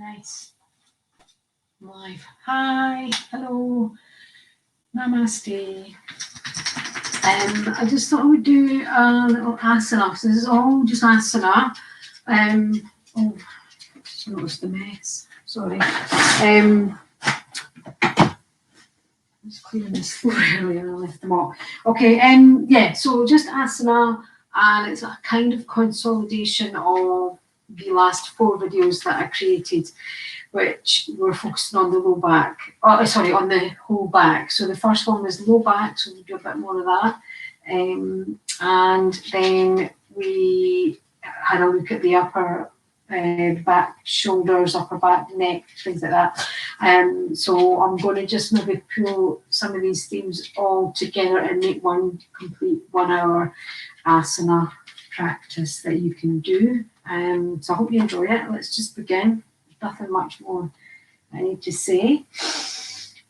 Nice. Live. Hi. Hello. Namaste. I just thought I would do a little asana. So this is all just asana. Oh, just noticed the mess. Sorry. Just clearing this floor earlier and I left them all. Okay. Yeah. So just asana, and it's a kind of consolidation of the last 4 videos that I created, which were focusing on the low back. On the whole back. So the first one was low back, so we'll do a bit more of that. And then we had a look at the upper back, shoulders, upper back, neck, things like that. So I'm going to just maybe pull some of these themes all together and make one complete 1 hour asana practice that you can do. So I hope you enjoy it. Let's just begin. Nothing much more I need to say.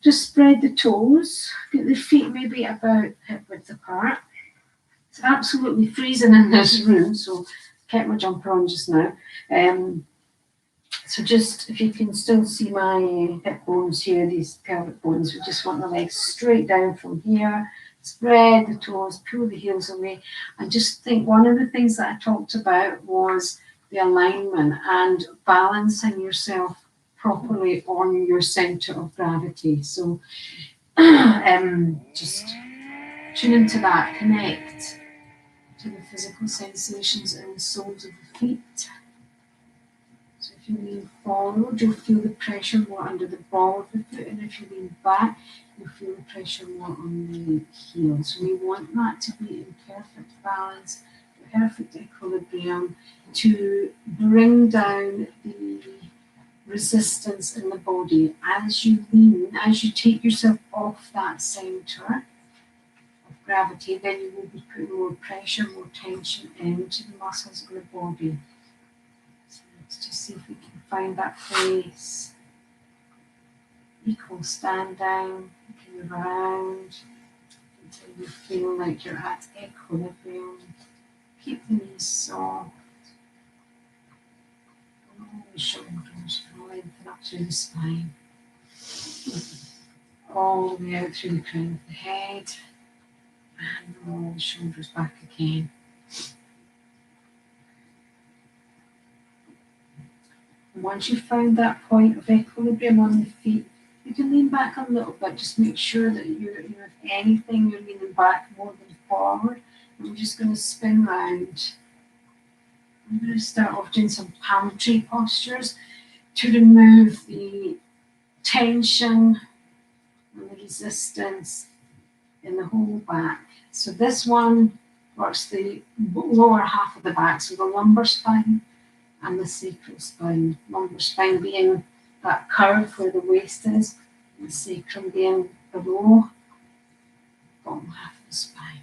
Just spread the toes, get the feet maybe about hip width apart. It's absolutely freezing in this room, so I kept my jumper on just now. So just, if you can still see my hip bones here, these pelvic bones, we just want the legs straight down from here. Spread the toes, pull the heels away, and just think one of the things that I talked about was the alignment and balancing yourself properly on your center of gravity. So just tune into that, connect to the physical sensations in the soles of the feet. So if you lean forward, you'll feel the pressure more under the ball of the foot, and if you lean back, you'll feel the pressure more on the heel. So we want that to be in perfect balance, perfect equilibrium, to bring down the resistance in the body as you lean, as you take yourself off that center of gravity. Then you will be putting more pressure, more tension into the muscles of the body. So let's just see if we can find that place. Equal stand down, looking around until you feel like you're at equilibrium. Keep the knees soft. All the shoulders lengthen up through the spine. All the way out through the crown of the head. And roll the shoulders back again. And once you've found that point of equilibrium on the feet, you can lean back a little bit. Just make sure that if anything, you're leaning back more than forward. And we're just going to spin round. I'm going to start off doing some palm tree postures to remove the tension and the resistance in the whole back. So this one works the lower half of the back, so the lumbar spine and the sacral spine. Lumbar spine being that curve where the waist is, and the sacrum being below, bottom half of the spine.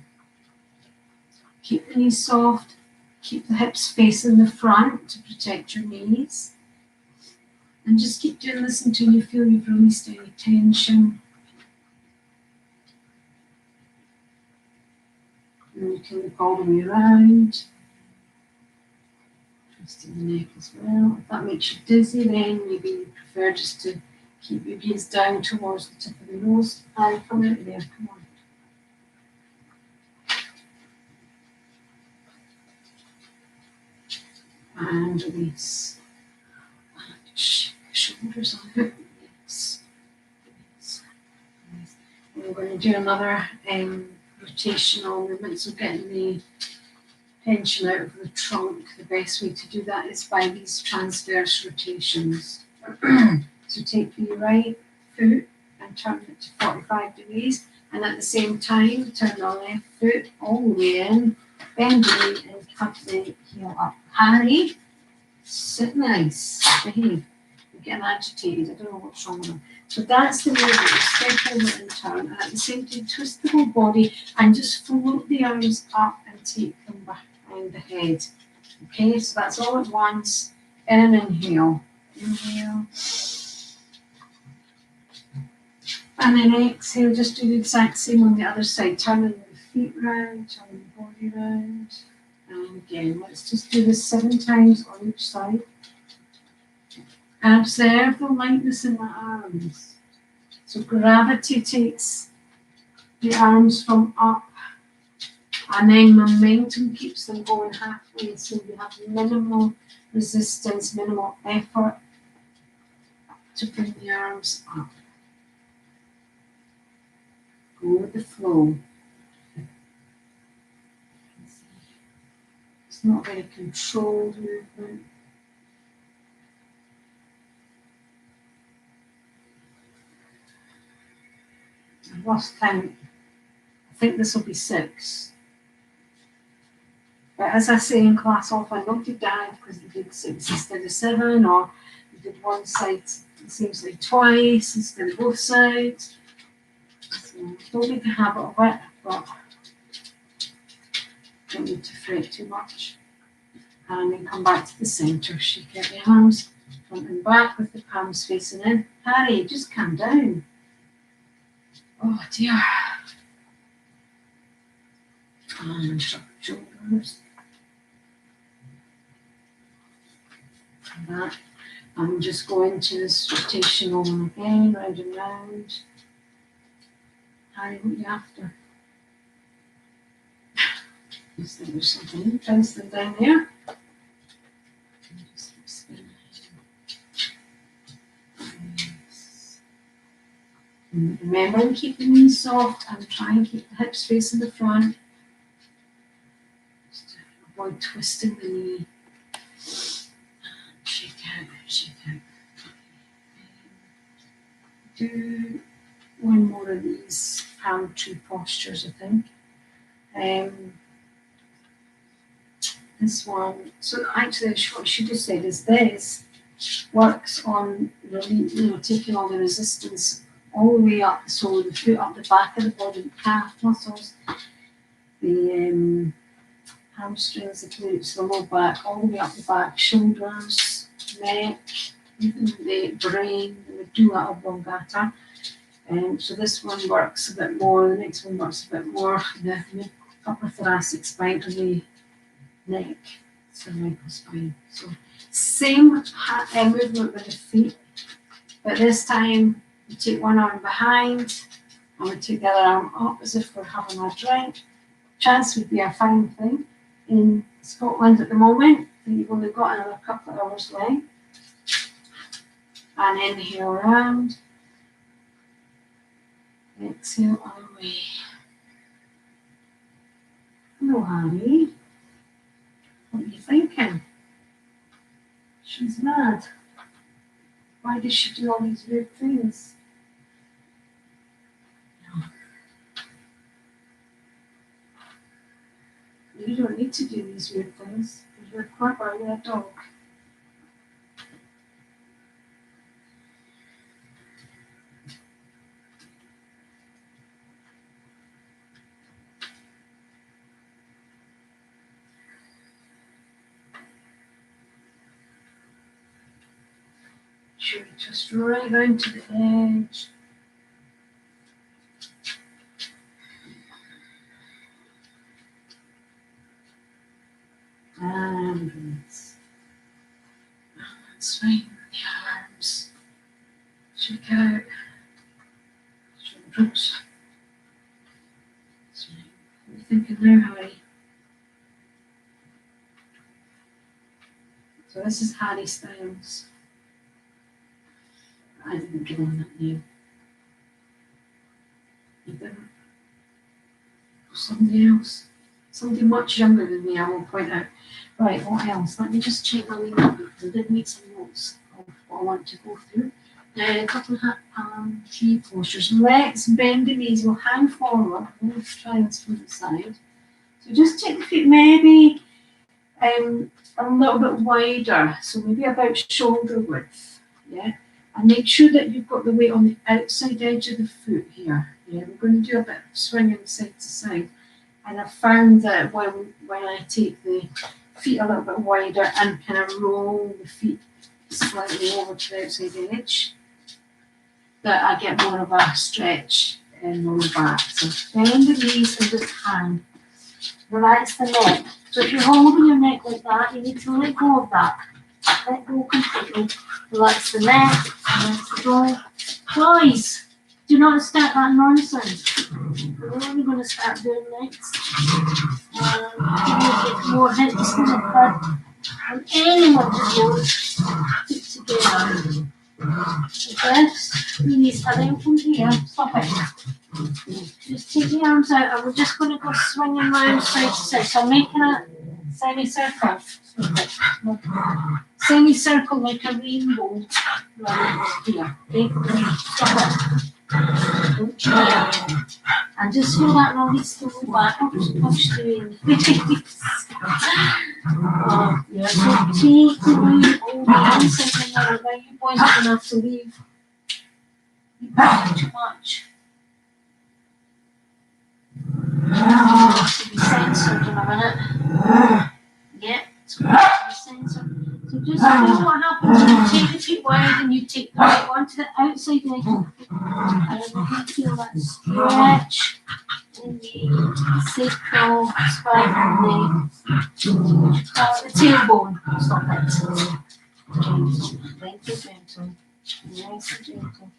Keep the knees soft, keep the hips facing the front to protect your knees. And just keep doing this until you feel you've released any tension. And you can look all the way around. Twisting the neck as well. If that makes you dizzy, then maybe you prefer just to keep your gaze down towards the tip of the nose. Come out there, come on. And release. And shake the shoulders out. Yes. And we're going to do another rotational movement, so getting the tension out of the trunk. The best way to do that is by these transverse rotations. So take the right foot and turn it to 45 degrees, and at the same time turn the left foot all the way in, bend the knee and cut the heel up. Harry, sit nice, behave. You're getting agitated, I don't know what's wrong with them. So that's the movement, you step over and turn, and at the same time twist the whole body and just float the arms up and take them back behind the head. Okay, so that's all at once. In and inhale. Inhale. And then exhale, just do the exact same on the other side. Turning the feet round, turning the body round. And again, let's just do this 7 times on each side. can observe the lightness in my arms. So gravity takes the arms from up, and then momentum keeps them going halfway, so you have minimal resistance, minimal effort to bring the arms up. Go with the flow. It's not a very controlled movement. I've lost count. I think this will be 6. But as I say in class often, don't do that because you did 6 instead of 7, or you did one side, it seems like twice instead of both sides. So don't make a habit of it, but don't need to fret too much. And then come back to the centre, shake out the arms, front and back with the palms facing in. Harry, just calm down. Oh dear. And shrug shoulders. That. I'm just going to this rotational one again, round and round. Harry, what are you after? I think there's something interesting down there. Remember, keep the knees soft and try and keep the hips facing the front. Just avoid twisting the knee. Shake out, shake out. Do one more of these palm tree postures, I think. This one, so actually what I should have said is this works on taking all the resistance all the way up, so the foot up the back of the body, the calf muscles, the hamstrings, the glutes, the low back, all the way up the back, shoulders, neck, even the brain, the medula oblongata. So this one works a bit more, the next one works a bit more, the upper thoracic spine and the neck, cervical spine. So same movement with the feet, but this time you take one arm behind and we take the other arm up as if we're having a drink. Chance would be a fine thing. In Scotland at the moment, you've only got another couple of hours left. And inhale around. Exhale away. Hello, Harry. What are you thinking? She's mad. Why does she do all these weird things? No. You don't need to do these weird things because you're clever, you're a dog. Should we just right round to the edge? And release. That's fine. The arms. Shake out. Shoulders. That's right. What are you thinking now, Harry? So this is Harry Styles. I didn't give him that name. You didn't. Somebody else. Somebody much younger than me, I will point out. Right, what else? Let me just check my notebook because I did make some notes of what I want to go through. A couple of tree postures. Let's bend the knees. We'll hang forward. Let's try this from the side. So just take the feet maybe a little bit wider. So maybe about shoulder width. Yeah. And make sure that you've got the weight on the outside edge of the foot here. Yeah, we're going to do a bit of swinging side to side. And I found that when I take the feet a little bit wider and kind of roll the feet slightly over to the outside edge, that I get more of a stretch in the lower back. So bend the knees and just hang. Relax the neck. So if you're holding your neck like that, you need to let go of that. Let go completely. Relax the neck, relax the jaw. Guys, do not start that nonsense. We're only going to start doing next. You get more hints than I've had from anyone put together. Just release, and then from here, stop it. Just take the arms out, and we're just going to go swinging round side to side. So I'm making a semicircle. Semicircle like a rainbow. Right here. Okay? Stop it. Don't try it. And just feel that release to go back. I'll just push through in the face. Yeah, so take the weight over one second now. Now you boys are going to have to leave. You're pushing too much. To be censored in a minute. Yeah, so to be censored. So just feel what happens when you take the feet wide and you take the weight onto the outside leg of the foot. And then you feel that stretch in the sacral spine and the tailbone. Stop it. Gentle, gentle. Nice and gentle.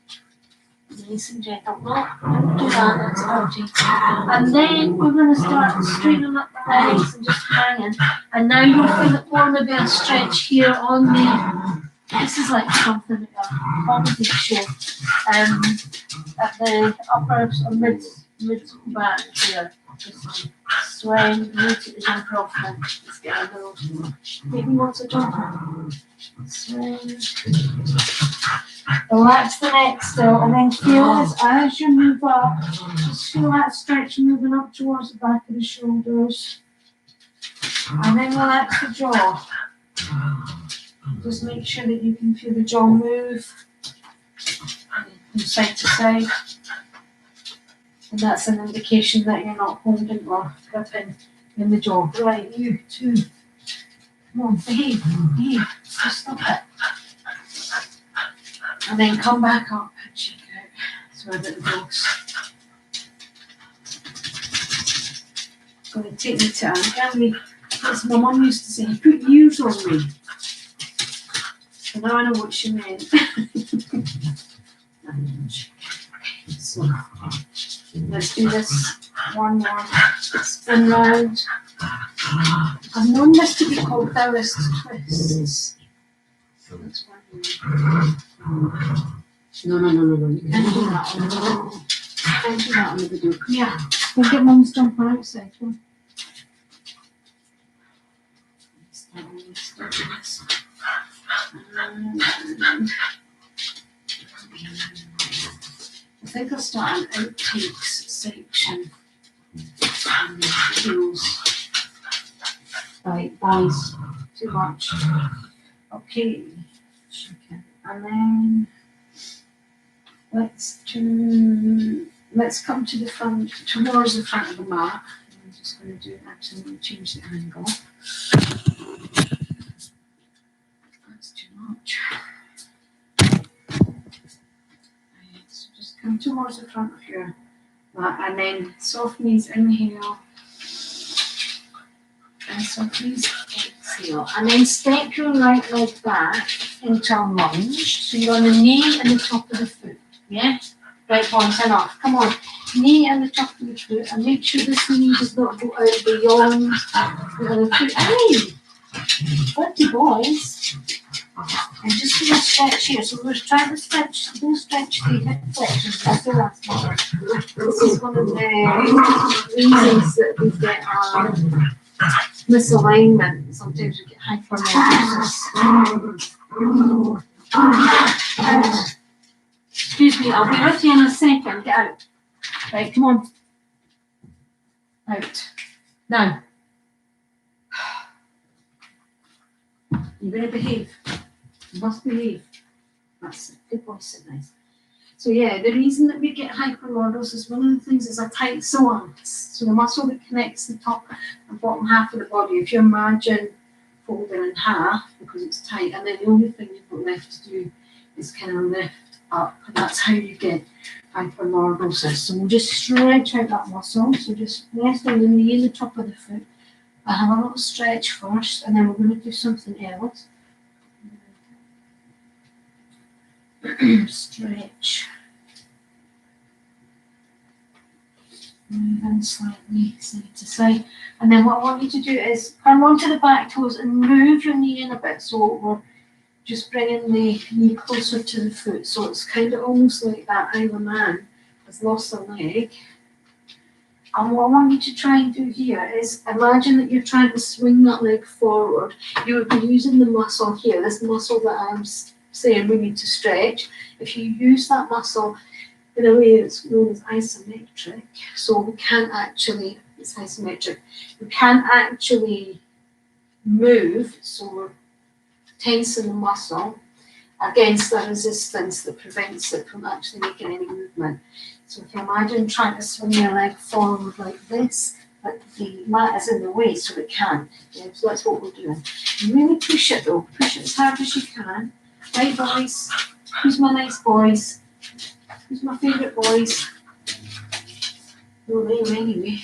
Nice and gentle. No, don't do that, that's allergy. And then we're going to start straightening up the legs and just hanging. And now you'll feel it more maybe a stretch here on the, this is like something like a comedy show. At the upper or mid back here. Just swaying, move to the jump off and just get a little, maybe once a jump. Swing. Relax the neck still, and then feel as you move up, just feel that stretch moving up towards the back of the shoulders. And then relax the jaw. Just make sure that you can feel the jaw move from side to side. And that's an indication that you're not holding or gripping in the jaw. Right, you too. Come on, behave. Just stop it. And then come back up and shake out. So that it goes. I'm going to take me to as my mum used to say, put U's on me. So now I know what she meant. So let's do this one more. Spin round. I've known this to be called Taoist twists. That's one more. No. You can't do that on the video. You can't do that on the video. Yeah. We'll get Mum's jumper outside. Come on. Start this. I think I'll start an outtakes section. Videos. Right, guys, too much. Okay. And then let's come to the front, towards the front of the mat. I'm just going to do it actually. I'm going to change the angle. That's too much. Right, so just come towards the front of your mat and then soft knees, inhale. And soft knees, exhale. And then step your right leg back into a lunge. So you're on the knee and the top of the foot. Yeah? Right, point enough. Come on. Knee and the top of the foot. And make sure this knee does not go out beyond the other foot. Hey! Dirty boys. And just do a stretch here. So we're trying to stretch the hip flexors. That's the last one. This is one of the reasons that we get our misalignment. Sometimes we get hypermetrosis. Excuse me, I'll be with you in a second. Get out. Right, come on. Out. Now. You're going to behave. You must behave. That's it. Good boy, sit nice. So yeah, the reason that we get hyperlordosis, one of the things is a tight psoas. So the muscle that connects the top and bottom half of the body. If you imagine folding in half because it's tight, and then the only thing you've got left to do is kind of lift up, and that's how you get hyperlordosis. So we'll just stretch out that muscle. So just rest on the knee and the top of the foot. I have a little stretch first, and then we're going to do something else. Stretch. Move in slightly, side to side. And then what I want you to do is come onto the back toes and move your knee in a bit. So we're just bringing the knee closer to the foot. So it's kind of almost like that either man has lost a leg. And what I want you to try and do here is imagine that you're trying to swing that leg forward. You would be using the muscle here, this muscle that I'm saying we need to stretch. If you use that muscle in a way that's known as isometric, so we can't actually, it's isometric, we can't actually move, so we're tensing the muscle against the resistance that prevents it from actually making any movement. So if you imagine trying to swing your leg forward like this, but the mat is in the way so it can't. Yeah, so that's what we're doing. And really push it though, push it as hard as you can. Right boys, who's my nice boys? Who's my favourite boys? Oh, there anyway.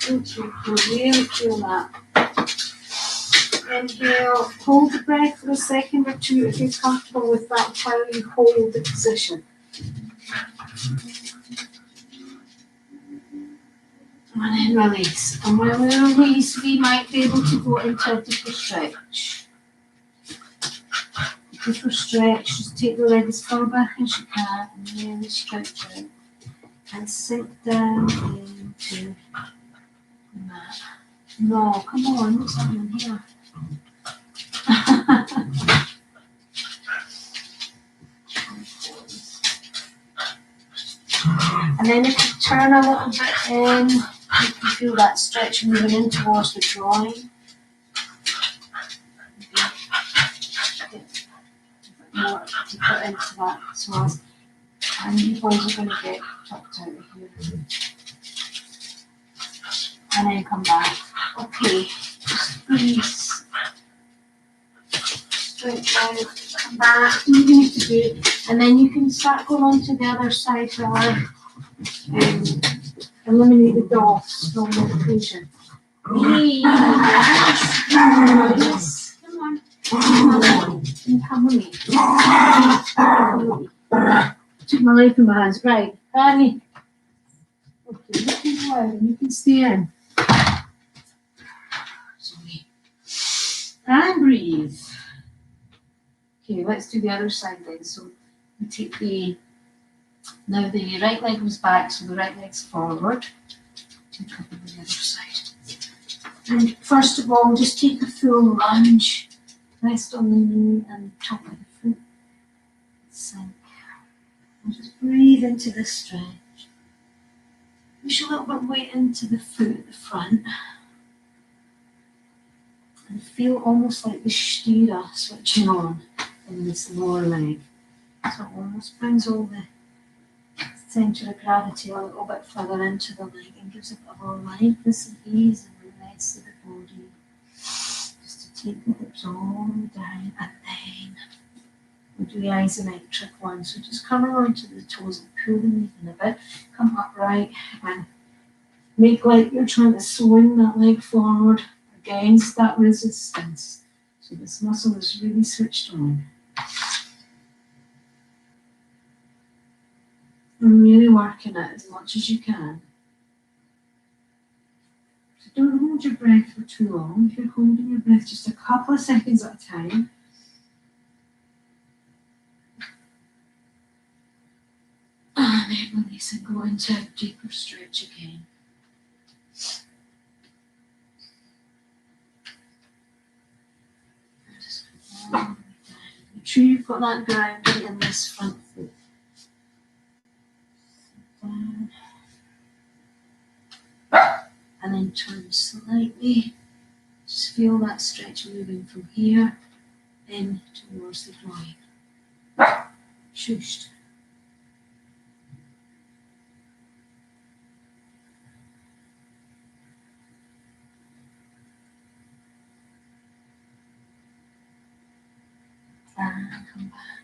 Okay, we'll really feel that. Inhale, hold the breath for a second or two if you're comfortable with that while you hold the position. And then release. And when we release, we might be able to go into a deeper stretch. Deeper stretch, just take the leg as far back as you can and really stretch out. And sink down into the mat. No, come on, what's happening here? And then if you turn a little bit in, you can feel that stretch moving in towards the groin. More to put into that so as and you boys are going to get tucked out of here. And then come back. Okay, just breathe. Stretch out, come back, do what you need to do. And then you can start going on to the other side to eliminate the dogs from the equation. Yes, come on. Come with me. Took my life in my hands. Right, Annie. Okay, you can go out and you can stay in. Sorry. And breathe. Okay, let's do the other side then. So we take now the right leg was back, so the right leg's forward. Take up on the other side. And first of all, just take a full lunge. Rest on the knee and the top of the foot. Sink. And just breathe into the stretch. Push a little bit of weight into the foot at the front. And feel almost like the steerer switching on in this lower leg. So it almost brings all the centre of gravity a little bit further into the leg and gives a bit of a lightness and ease in the rest of the body. Just to take the hips all the way down, and then we'll do the isometric one. So just come around to the toes and pull the knee in a bit. Come upright and make like you're trying to swing that leg forward against that resistance. So this muscle is really switched on. And really working it as much as you can. So don't hold your breath for too long. If you're holding your breath just a couple of seconds at a time. And then release and go into a deeper stretch again. Make sure you've got that ground right in this front foot. Down. And then turn slightly. Just feel that stretch moving from here in towards the groin. Shushed. And come back.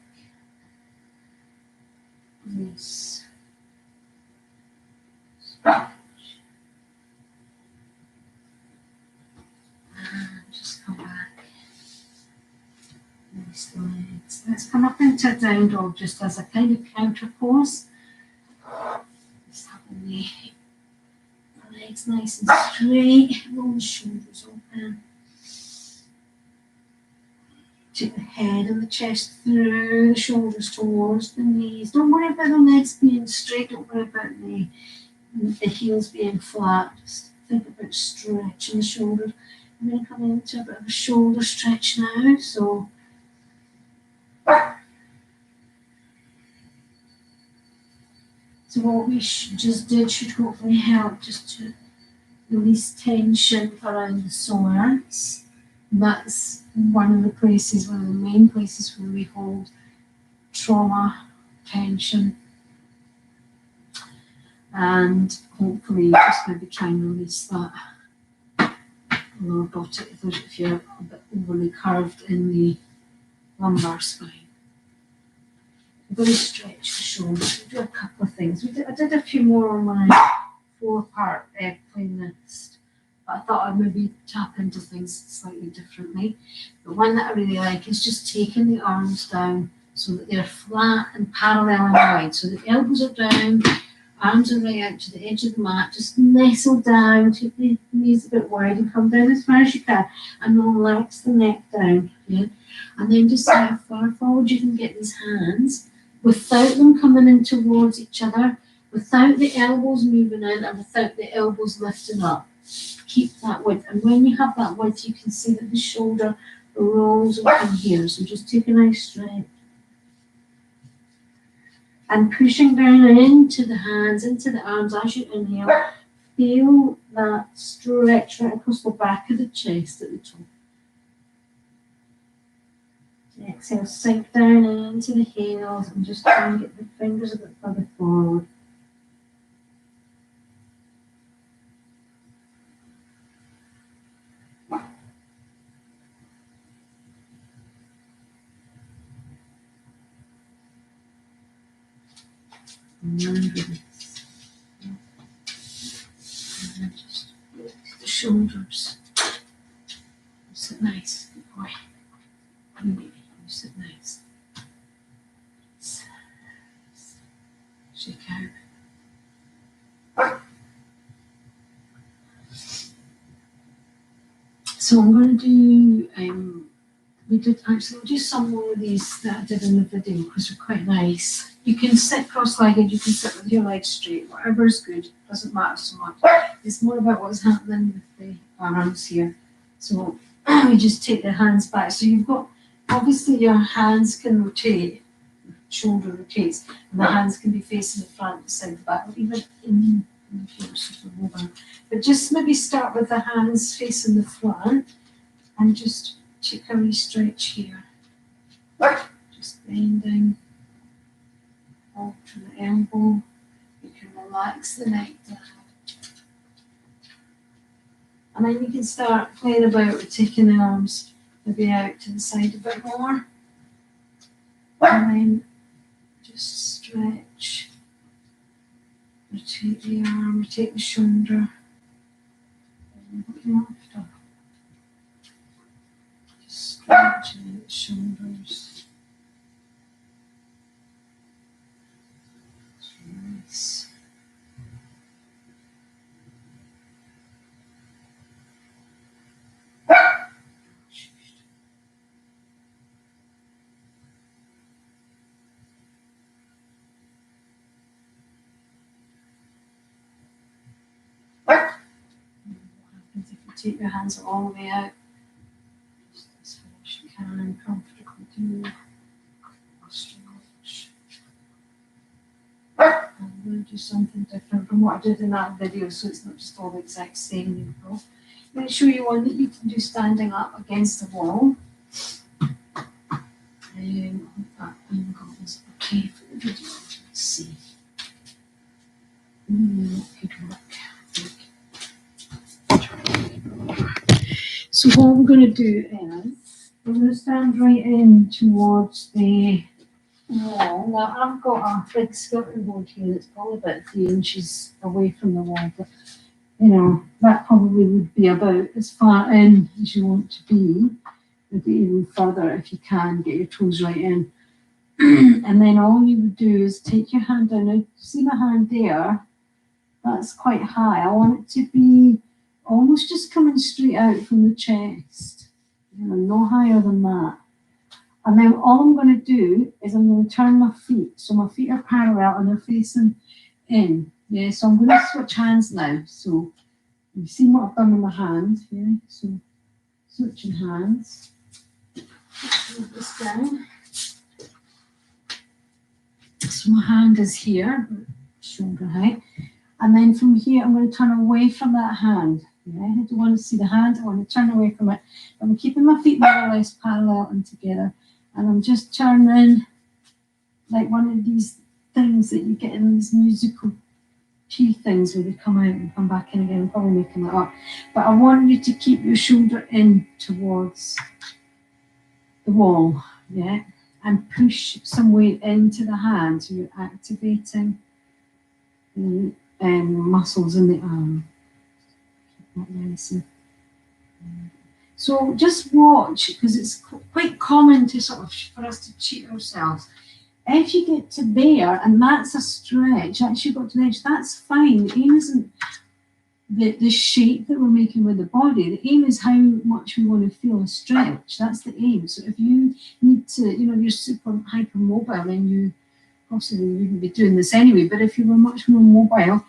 Release. Stretch. And just come back. Release the legs. Let's come up into into a down dog just as a kind of counter pose. Just having the legs nice and straight, roll the shoulders open. Take the head and the chest through, the shoulders towards the knees. Don't worry about the legs being straight, don't worry about the heels being flat. Just think about stretching the shoulders. I'm going to come into a bit of a shoulder stretch now. So what we just did should hopefully help just to release tension around the psoas. That's one of the main places where we hold trauma, tension, and hopefully just maybe try and release that lower buttock if you're a bit overly curved in the lumbar spine. We're going to stretch the shoulders. We'll do a couple of things. I did a few more on my 4-part playlist, but I thought I'd maybe tap into things slightly differently. The one that I really like is just taking the arms down so that they're flat and parallel and wide. So the elbows are down, arms are right out to the edge of the mat. Just nestle down, take the knees a bit wide and come down as far as you can, and relax the neck down. Yeah? And then just see how far forward you can get these hands without them coming in towards each other, without the elbows moving in, and without the elbows lifting up. Keep that width. And when you have that width, you can see that the shoulder rolls open here. So just take a nice stretch. And pushing down into the hands, into the arms as you inhale. Feel that stretch right across the back of the chest at the top. Exhale, sink down into the heels and just try and get the fingers a bit further forward. And just lift the shoulders. Sit nice, good boy. You sit nice. Shake out. So I'm going to do, we'll do some more of these that I did in the video because they're quite nice. You can sit cross-legged, you can sit with your legs straight, whatever is good, it doesn't matter so much. It's more about what's happening with the arms here. So we just take the hands back. So you've got, obviously your hands can rotate, shoulder rotates, and the hands can be facing the front, the side, the back, or even in the over. But just maybe start with the hands facing the front and just take a wee stretch here. Just bending, alter the elbow. You can relax the neck down. And then you can start playing about with taking the arms maybe out to the side a bit more. And then just stretch. Rotate the arm, rotate the shoulder. And lift up. Just stretching the shoulders. Nice. Take your hands all the way out, just as far as you can, comfortably do. I'm going to do something different from what I did in that video, so it's not just all the exact same. I'm going to show you one that you can do standing up against the wall. I hope that angle is okay for the video. Let's see. Good work. So what we're going to do is, we're going to stand right in towards the wall. Now I've got a big skirting board here that's probably about 3 inches away from the wall, but that probably would be about as far in as you want to be. Maybe even further if you can, get your toes right in. And then all you would do is take your hand down. Now, see my hand there? That's quite high. I want it to be almost just coming straight out from the chest. No higher than that. And then all I'm going to do is I'm going to turn my feet. So my feet are parallel and they're facing in. Yeah, so I'm going to switch hands now. So you've seen what I've done with my hand. Yeah, so switching hands. Move this down. So my hand is here, shoulder height. And then from here, I'm going to turn away from that hand. Yeah, I don't want to see the hand. I want to turn away from it. I'm keeping my feet more or less parallel and together. And I'm just turning like one of these things that you get in these musical tea things where they come out and come back in again. I'm probably making that up. But I want you to keep your shoulder in towards the wall. Yeah. And push some weight into the hand. So you're activating the muscles in the arm. So just watch, because it's quite common to sort of for us to cheat ourselves. If you get to there and that's a stretch, actually got to the edge, that's fine. The aim isn't the shape that we're making with the body. The aim is how much we want to feel a stretch. That's the aim. So if you need to, you're super hypermobile, then you possibly wouldn't be doing this anyway. But if you were much more mobile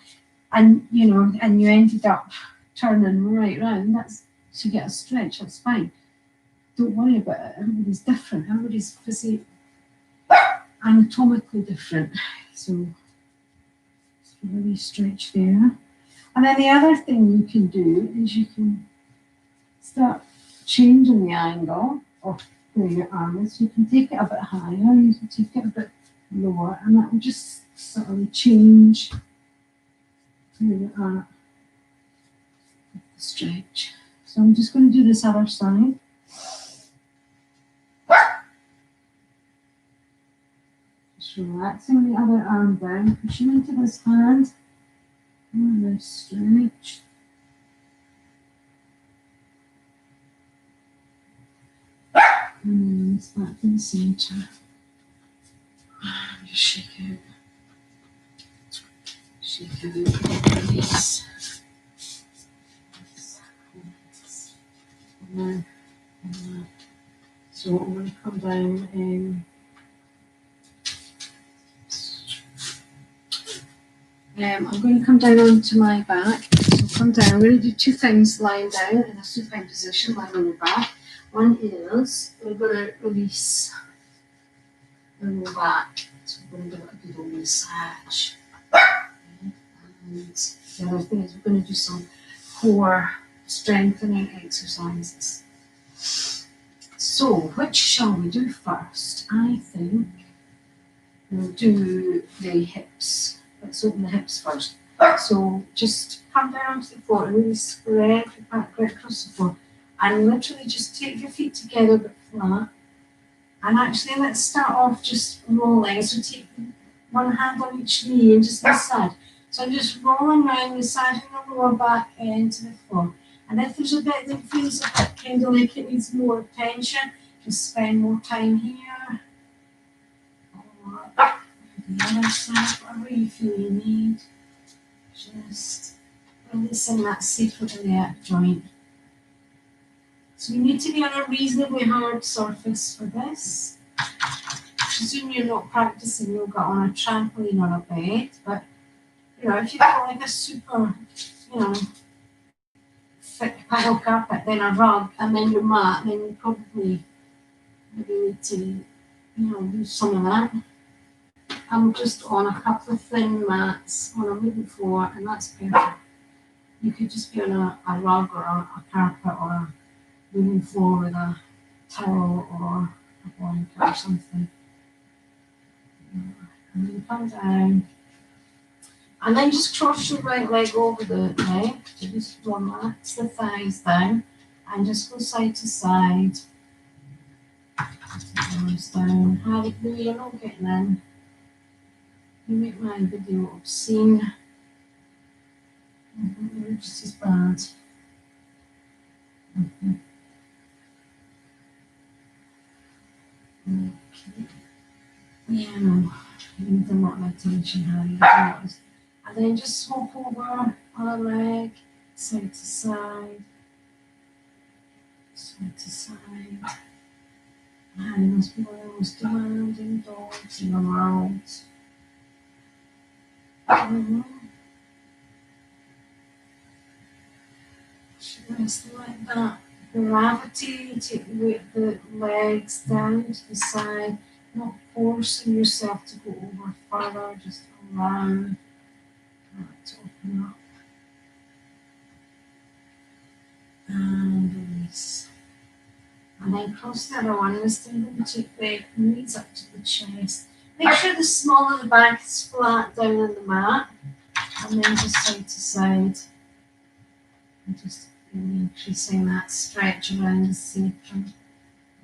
and you ended up turning right round, that's to get a stretch, that's fine. Don't worry about it. Everybody's different. Everybody's anatomically different. So really stretch there. And then the other thing you can do is you can start changing the angle of where your arm is. You can take it a bit higher, you can take it a bit lower, and that will just sort of change where you are with the stretch. So I'm just going to do this other side. Just relaxing the other arm down, pushing into this hand, and this stretch. And then it's back to the center. Just shake out. Shake out. Release. So I'm going to come down. I'm going to come down onto my back. So come down. I'm going to do two things lying down in a supine position, lying on your back. One is we're going to release the lower back. So we're going to give it a good old massage. And the other thing is we're going to do some core strengthening exercises. So which shall we do first? I think we'll do the hips. Let's open the hips first. So just come down to the floor and really spread your back right across the floor. And literally just take your feet together but flat. And actually let's start off just rolling. So take one hand on each knee and just massage. So I'm just rolling around, massaging the lower back into the floor. And if there's a bit that feels a bit kind of like it needs more attention, just spend more time here. Or the other side, whatever you feel you need. Just releasing that sacroiliac joint. So you need to be on a reasonably hard surface for this. Presume you're not practicing yoga on a trampoline or a bed, but if you've got like a super, thick pile carpet, then a rug, and then your mat, then you probably maybe need to, do some of that. I'm just on a couple of thin mats on a wooden floor, and that's perfect. You could just be on a rug or a carpet or a wooden floor with a towel or a blanket or something. And then come down. And then just cross your right leg over the left. So just relax the thighs down and just go side to side. Down. Harry, no, you're not getting in. You make my video obscene. You're just as bad. Okay. Yeah, no, you need a lot of attention, Harry. And then just swap over other leg, side to side, side to side. Animals, most demanding dogs in the world. Just like that. Gravity, take the legs down to the side, not forcing yourself to go over further, just allow that to open up and release. And then cross the other one, and still going to take the knees up to the chest. Make sure the small of the back is flat down on the mat, and then just side to side. And just really increasing that stretch around the sacrum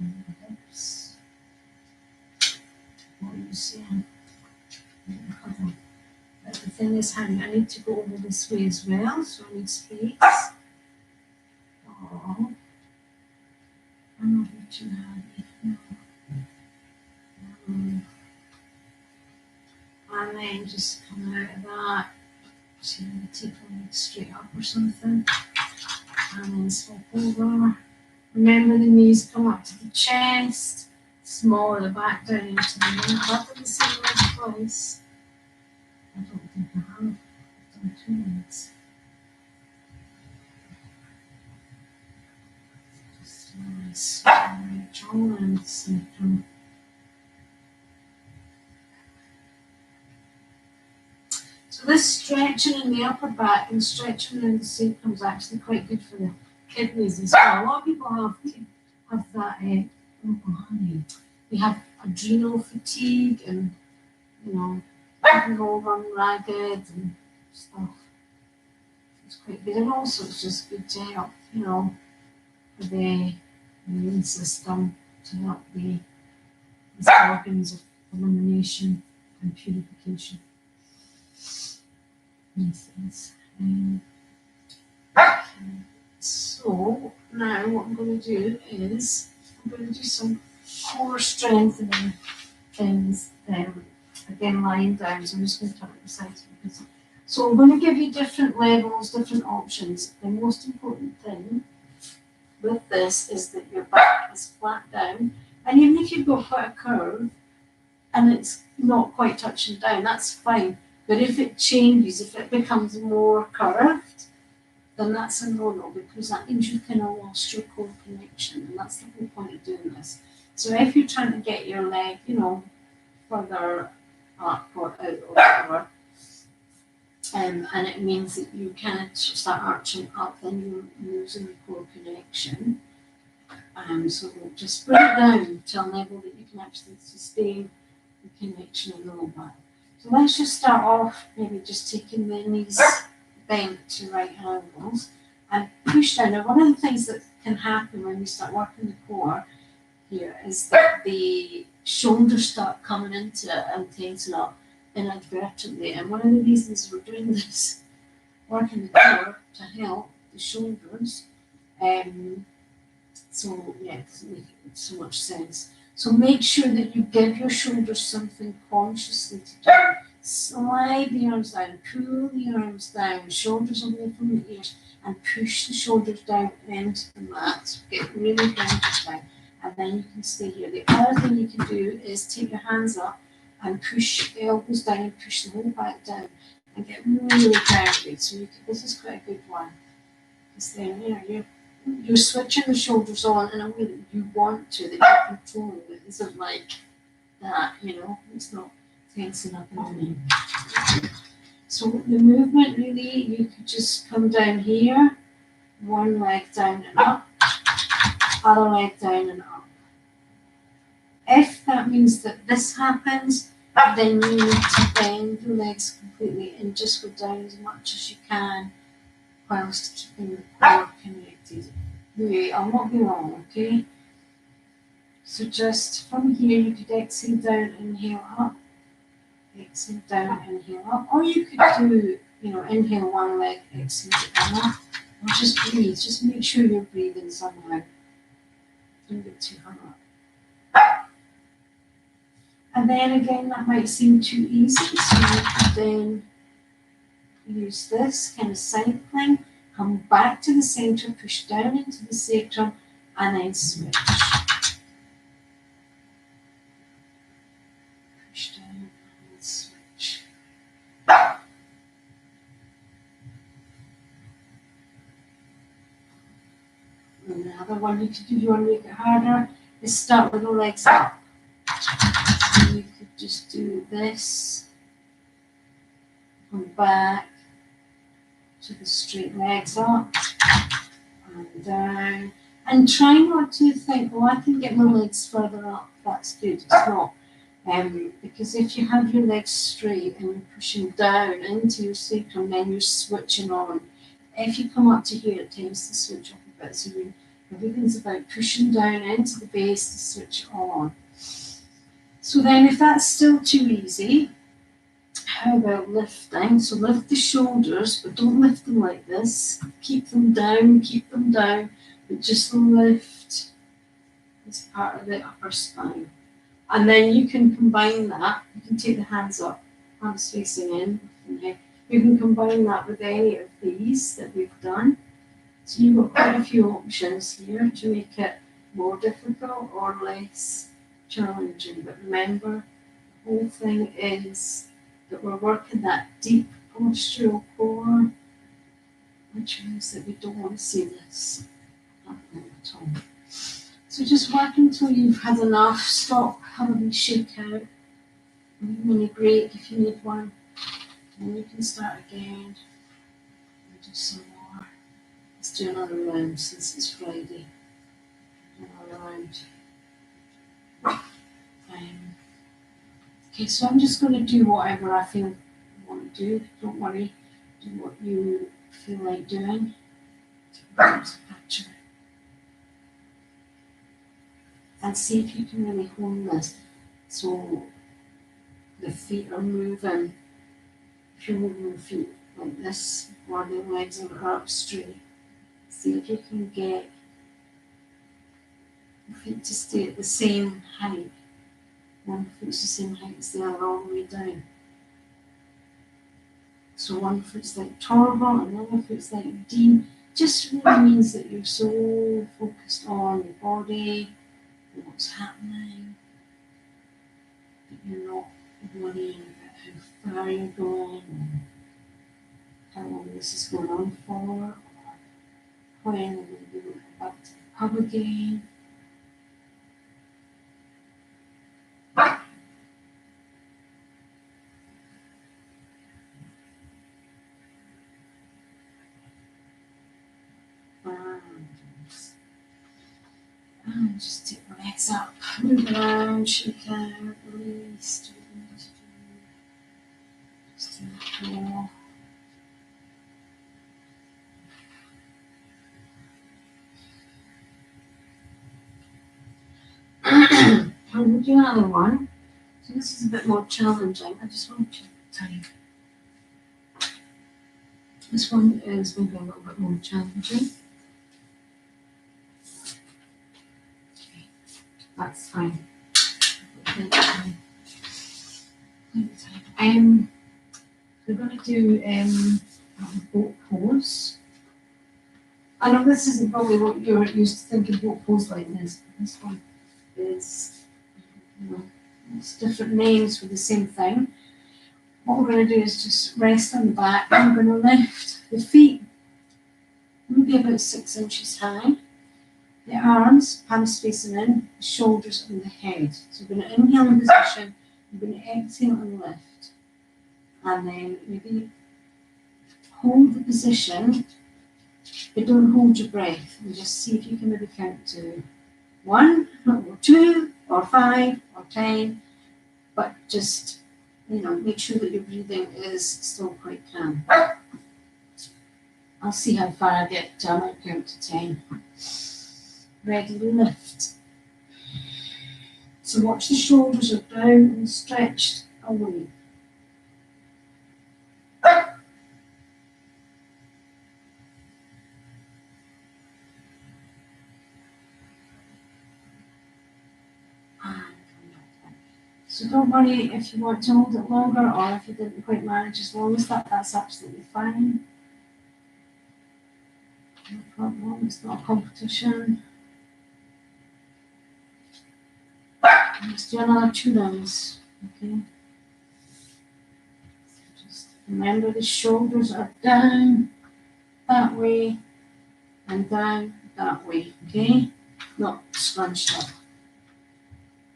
and the hips. What are you seeing? But the thing is, honey, I need to go over this way as well, so I need space. Oh, I'm not here too heavy. No. And then just come out of that. So you need to take the leg straight up or something. And then swap over. Remember the knees come up to the chest. Smaller the back down into the knee. I've done the same leg twice. I don't think I have. I've done 2 legs. Just a nice stretch all around the sacrum. So this stretching in the upper back and stretching around the sacrum is actually quite good for the kidneys as well. A lot of people have that, honey, they have adrenal fatigue and, can go run ragged and stuff. It's quite good. And also it's just good to help, for the immune system, to help these organs of elimination and purification. Yes. So now what I'm going to do is I'm going to do some core strengthening things. Again, lying down. So I'm just going to turn it beside me. So I'm going to give you different levels, different options. The most important thing with this is that your back is flat down, and even if you've got quite a curve and it's not quite touching down, that's fine. But if it changes, if it becomes more curved, then that's a no-no, because that means you've kind of lost your core connection, and that's the whole point of doing this. So if you're trying to get your leg, further up or out or whatever, and it means that you kind of start arching up, then you're losing the core connection. So just bring it down to a level that you can actually sustain the connection in the low back. So let's just start off maybe just taking the knees bent to right angles and push down. Now, one of the things that can happen when we start working the core here is that the shoulders start coming into it and tensing up inadvertently. And one of the reasons we're doing this, working the core, to help the shoulders. So yeah, it doesn't make so much sense. So make sure that you give your shoulders something consciously to do. Slide the arms down, pull the arms down, shoulders away from the ears, and push the shoulders down into the mat. Get really grounded down, and then you can stay here. The other thing you can do is take your hands up and push the elbows down and push the whole back down, and get really grounded. So this is quite a good one. Because then you're switching the shoulders on in a way that you want to, that you're controlling. It isn't like that, it's not tensing up in the knee. So the movement really, you could just come down here, one leg down and up, other leg down and up. If that means that this happens, then you need to bend the legs completely and just go down as much as you can whilst keeping the core connected. I'll not be long, okay? So just from here, you could exhale down, inhale up, exhale down, inhale up. Or you could do, inhale one leg, exhale the other. Or just breathe. Just make sure you're breathing somehow. Don't get too hung up. And then again, that might seem too easy, so you could then use this kind of cycling, come back to the center, push down into the sacrum, and then switch. Push down and switch. And the other one you could do, if you want to make it harder, is start with the legs up. So you could just do this, come back to the straight legs up, and down. And try not to think, oh, I can get my legs further up, that's good. It's not. Because if you have your legs straight and you're pushing down into your sacrum, then you're switching on. If you come up to here, it tends to switch up a bit. So everything's about pushing down into the base to switch on. So then if that's still too easy, how about lifting? So lift the shoulders, but don't lift them like this. Keep them down, but just lift this part of the upper spine. And then you can combine that. You can take the hands up, hands facing in. You can combine that with any of these that we've done. So you've got quite a few options here to make it more difficult or less challenging. But remember, the whole thing is that we're working that deep postural core, which means that we don't want to see this happening at all. So just work until you've had enough. Stop, have a wee shake out, a mini break if you need one. And you can start again and do some more. Let's do another round since it's Friday. Another round. Okay, so I'm just going to do whatever I feel I want to do. Don't worry, do what you feel like doing. And see if you can really hone this. So the feet are moving. If you're moving the feet like this, while the legs are up straight, see if you can get the feet to stay at the same height. One foot's the same height as the other all the way down. So one foot's like Torval and the other foot's like Dean. Just really means that you're so focused on your body and what's happening that you're not worrying about how far you're going and how long this is going on for, or when and when you go back to the pub again. And just take the legs up, move around, shake out, release, just do that more. And we'll do another one. So this is a bit more challenging. I just want to check the time. This one is maybe a little bit more challenging. Okay, that's fine. We're going to do boat pose. I know this isn't probably what you're used to thinking boat pose like this, but this one is, it's different names for the same thing. What we're going to do is just rest on the back. I'm going to lift the feet maybe about 6 inches high. The arms, palms facing in, the shoulders and the head. So we're going to inhale in position, we're going to exhale and lift. And then maybe hold the position, but don't hold your breath. And just see if you can maybe count to 1 or 2 or 5 or 10, but just, make sure that your breathing is still quite calm. I'll see how far I get. I might count to 10. Ready, lift. So watch the shoulders are down and stretched away. And come back. So So don't worry if you want to hold it longer or if you didn't quite manage as long as that's absolutely fine. No problem, it's not a competition. Let's do another 2 rounds, okay? So just remember the shoulders are down that way and down that way, okay? Not scrunched up.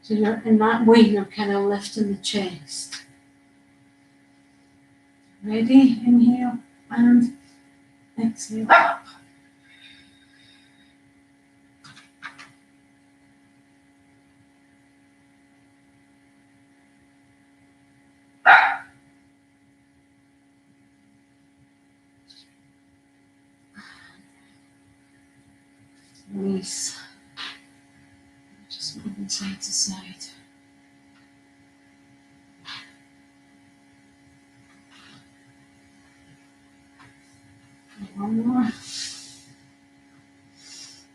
So you're in that way, you're kind of lifting the chest. Ready? Inhale and exhale up. Release. Just moving side to side. One more.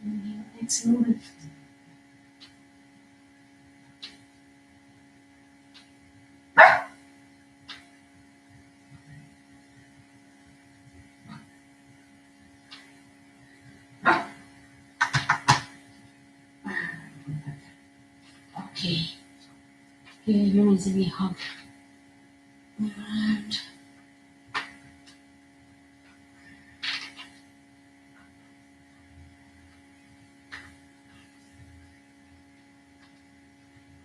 Inhale, exhale, lift. Okay. Give your knees a wee hug. Around.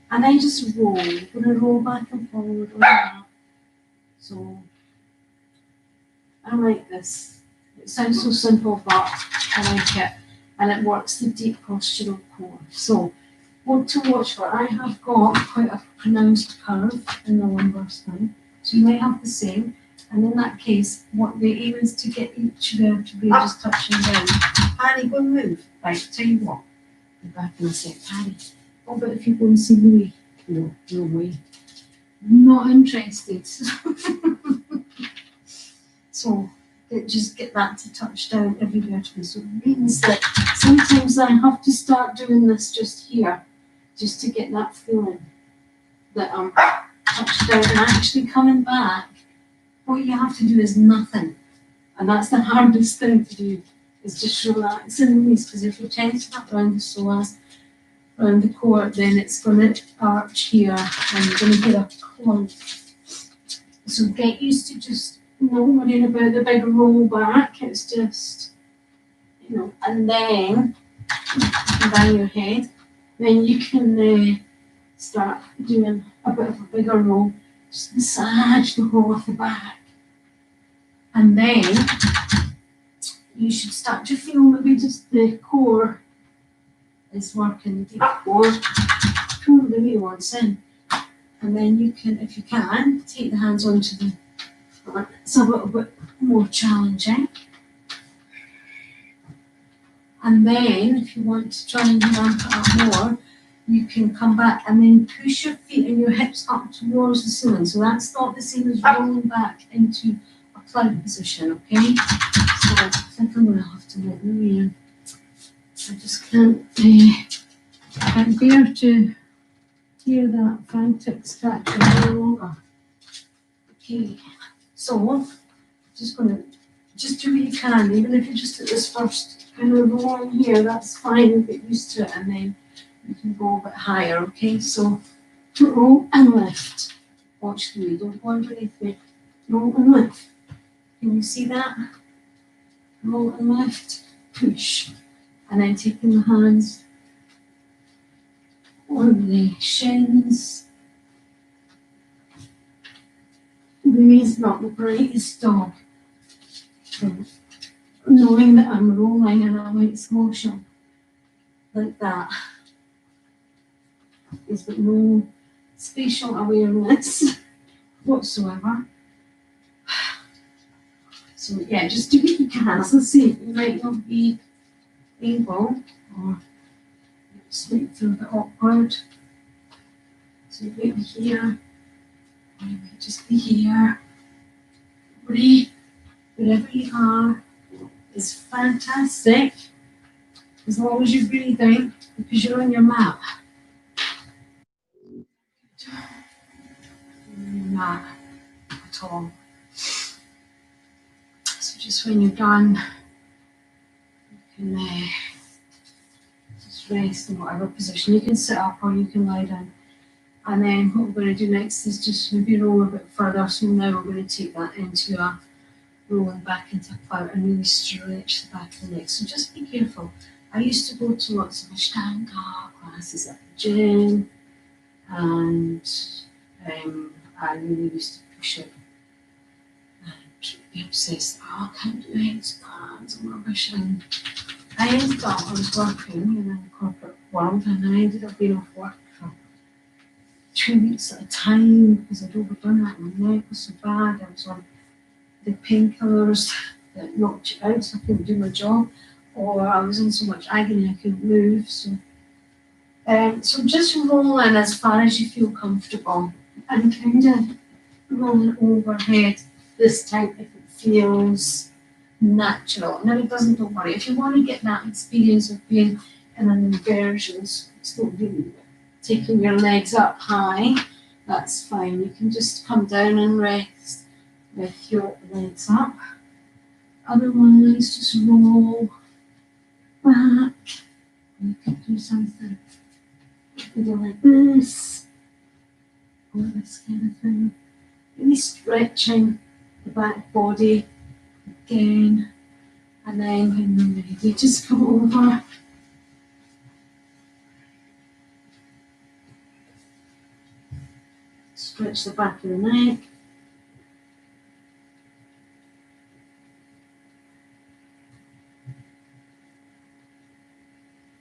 And then just roll. You're going to roll back and forward like that. So, I like this. It sounds so simple, but I like it. And it works the deep postural core. So, what to watch for? I have got quite a pronounced curve in the lumbar spine. So you might have the same. And in that case, what the aim is to get each vertebrae just touching down. Paddy, go and move. Right, tell you what. Be back in a sec, Paddy. Oh, but if you go and see Louis, no way. Not interested. So just get that to touch down every vertebrae. So it means that sometimes I have to start doing this just here, just to get that feeling that I'm touched down and actually coming back. What you have to do is nothing. And that's the hardest thing to do, is just relax and release. Because if you tense that around the psoas, around the core, then it's going to arch here and you're going to get a clump. So get used to just not worrying about the big roll back. It's just, and then down your head. Then you can start doing a bit of a bigger roll. Just massage the whole of the back. And then you should start to feel maybe just the core is working, the deep core. Pull the wee ones in. And then you can, if you can, take the hands onto the front. It's a little bit more challenging. And then, if you want to try and ramp it up more, you can come back and then push your feet and your hips up towards the ceiling. So that's not the same as rolling back into a plank position, okay? So I think I'm going to have to let Louis in. I just can't bear to hear that frantic scratching any longer. Okay, so just going to do what you can, even if you just at this first kind of roll in here, that's fine, get used to it, and then you can go a bit higher, okay? So roll and lift. Watch me, don't go underneath me. Roll and lift. Can you see that? Roll and lift, push. And then taking the hands on the shins. Louis not the brightest dog. So, knowing that I'm rolling and I like slow motion like that. There's but no spatial awareness whatsoever. So yeah, just do what you can. As I say, you might not be able, or just make it feel a bit awkward. So you might be here, or you might just be here. Wherever you are is fantastic, as long as you're breathing, because you're on your mat. that at all. So just when you're done, you can just rest in whatever position. You can sit up or you can lie down. And then what we're going to do next is just maybe roll a bit further. So now we're going to take that into a rolling back into a plow and really stretch the back of the neck. So just be careful. I used to go to lots of Ashtanga classes at the gym, and I really used to push it and be obsessed. Oh, I can't do handstands, I'm rubbish. And I ended up, I was working in the corporate world, and I ended up being off work for 2 weeks at a time because I'd overdone that. My neck was so bad. I was on the painkillers that knocked you out, so I couldn't do my job, or I was in so much agony I couldn't move. So just roll in as far as you feel comfortable, and kind of rolling overhead this time if it feels natural. Now it doesn't, don't worry. If you want to get that experience of being in an inversion, so it's not really taking your legs up high, that's fine. You can just come down and rest with your legs up. Otherwise, just roll back. You could do something either like this or this kind of thing. Really stretching the back body again. And then when you're ready, just come over. Stretch the back of the neck.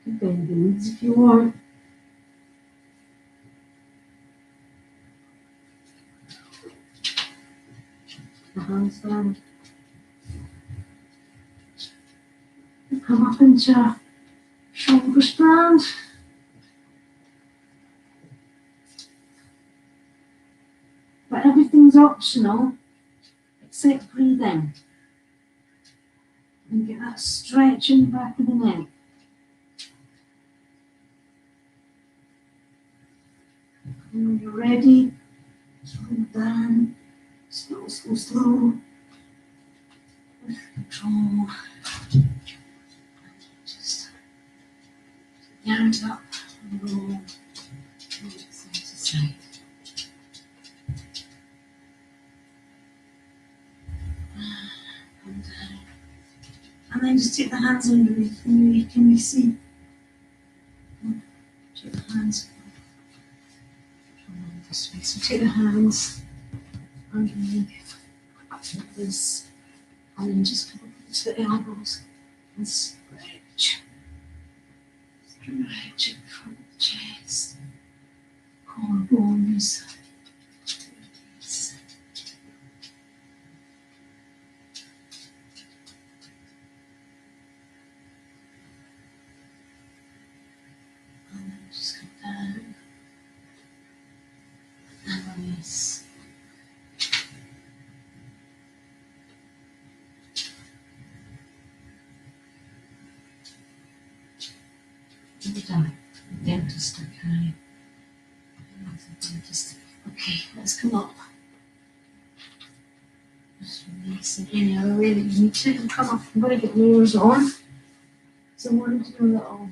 You can bend the knees if you want. The hands down. Come up into a shoulder stand. But everything's optional except breathing. And get that stretch in the back of the neck. And when you're ready, slow down. Slow, slow, slow. With control. Just hand up and roll side to side. And down. And then just take the hands underneath and can you see? Take the hands this way. So take the hands underneath this, and then just come up to the elbows and stretch. Stretch it from the chest, core bones. And then just come down and release. You're done. Dentist, okay. Dentist. Okay, let's come up. Just releasing any other way that you need to. And come up. I'm going to get yours on. So I want to do a little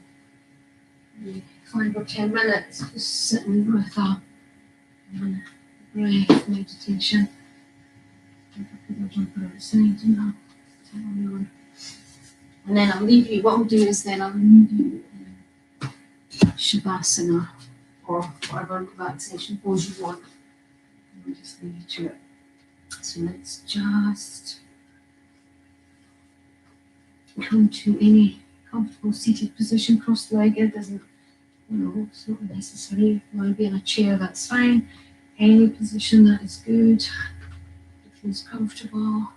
5 or 10 minutes just sitting with a breath meditation. I'll jump outside and I'll turn on. And then I'll leave you. What I'll do is then I'll leave you Shavasana or whatever relaxation pose you want. I'll just leave you to it. So let's just come to any comfortable seated position, cross-legged. Doesn't, it's not necessary. If you want to be in a chair, that's fine. Any position that is good, that feels comfortable.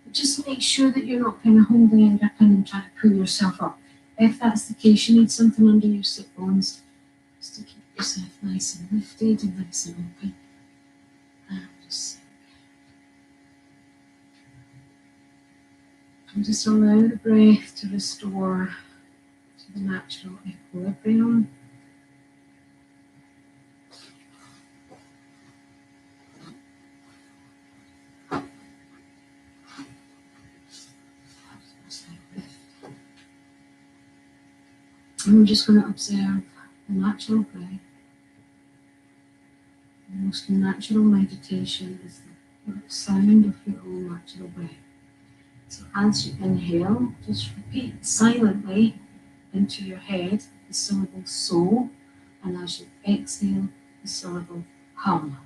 But just make sure that you're not kind of holding and gripping and trying to pull yourself up. If that's the case, you need something under your sit bones just to keep yourself nice and lifted and nice and open. And just allow the breath to restore to the natural equilibrium. And we're just going to observe the natural breath. The most natural meditation is the sound of your own natural breath. So as you inhale, just repeat silently into your head the syllable so, and as you exhale, the syllable hum.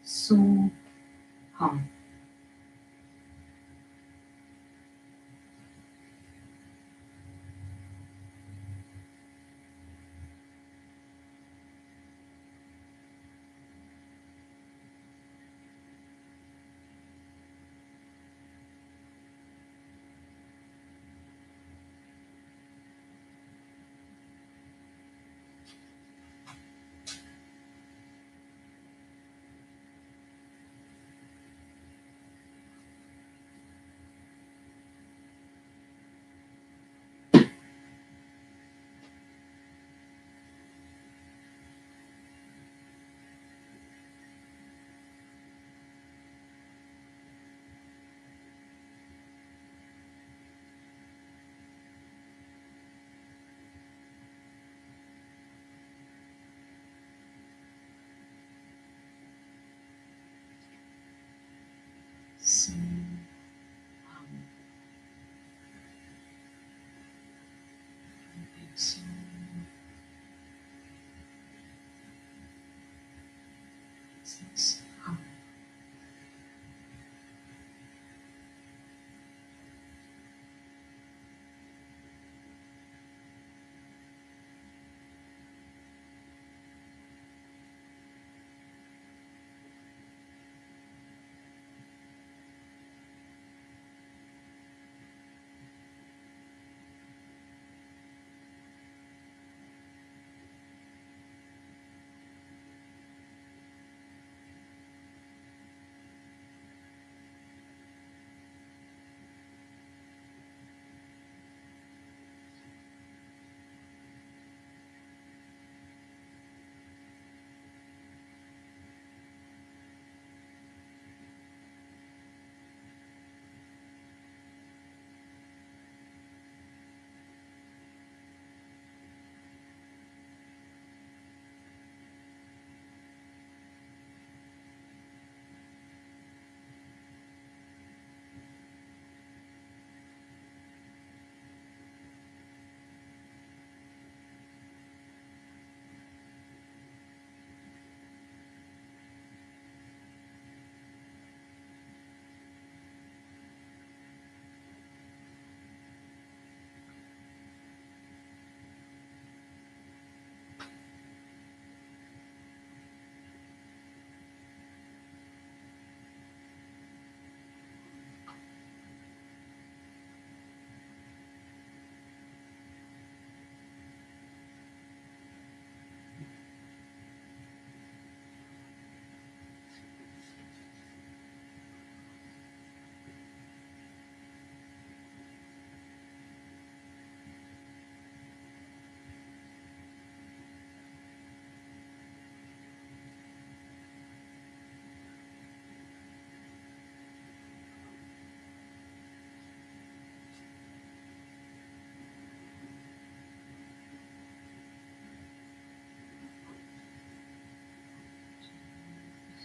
So, hum. So, hum. So, six, hum.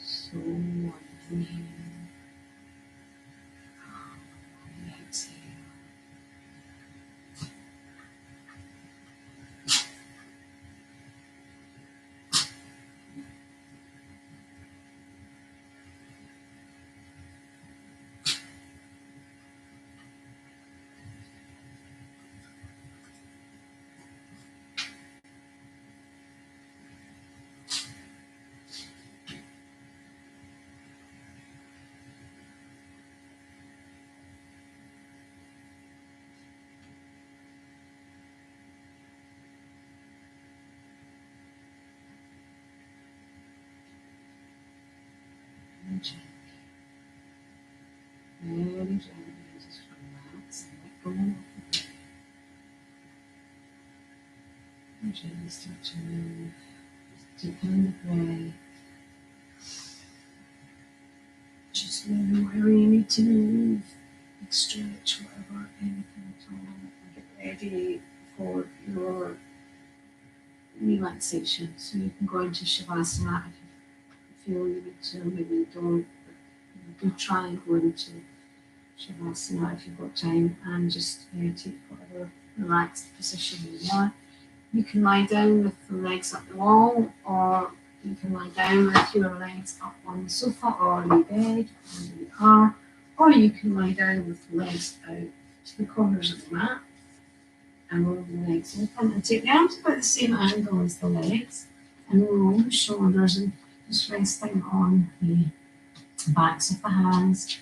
So, inhale, exhale. And gently, very gently, just relax and let go of the breath. And gently start to move, deepen the breath. Just move wherever you need to move. Stretch whatever, anything at all. And get ready for your relaxation. So you can go into Shavasana if you feel you need to, maybe you don't. Do try and go into Shavasana if you've got time and just take whatever relaxed position you want. You can lie down with the legs up the wall, or you can lie down with your legs up on the sofa or the bed or in the car, or you can lie down with the legs out to the corners of the mat and roll the legs open and take the arms about the same angle as the legs and roll the shoulders and just resting on the backs of the hands.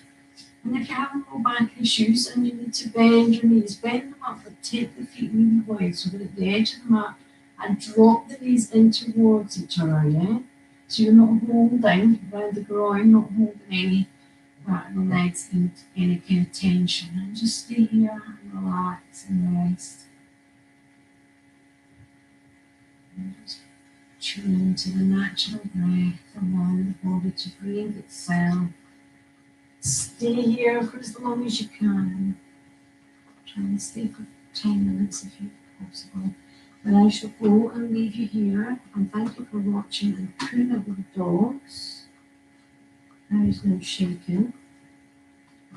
And if you have low back issues and you need to bend your knees, bend them up, but take the feet really wide so that at the edge of the mat and drop the knees in towards each other, yeah? So you're not holding around the groin, not holding any part of the legs in any kind of tension. And just stay here and relax and rest. And just tune into the natural breath, allowing the body to breathe itself. Stay here for as long as you can. Try and stay for 10 minutes if possible. Then I shall go and leave you here. And thank you for watching and putting up with the dogs. There is no shaking.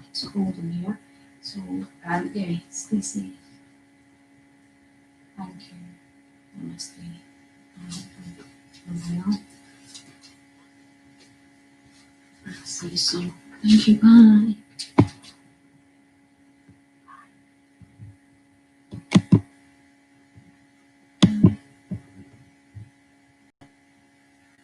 It's cold in here. So, yeah, stay safe. Thank you. Namaste. Well, see you soon. Thank you. Bye.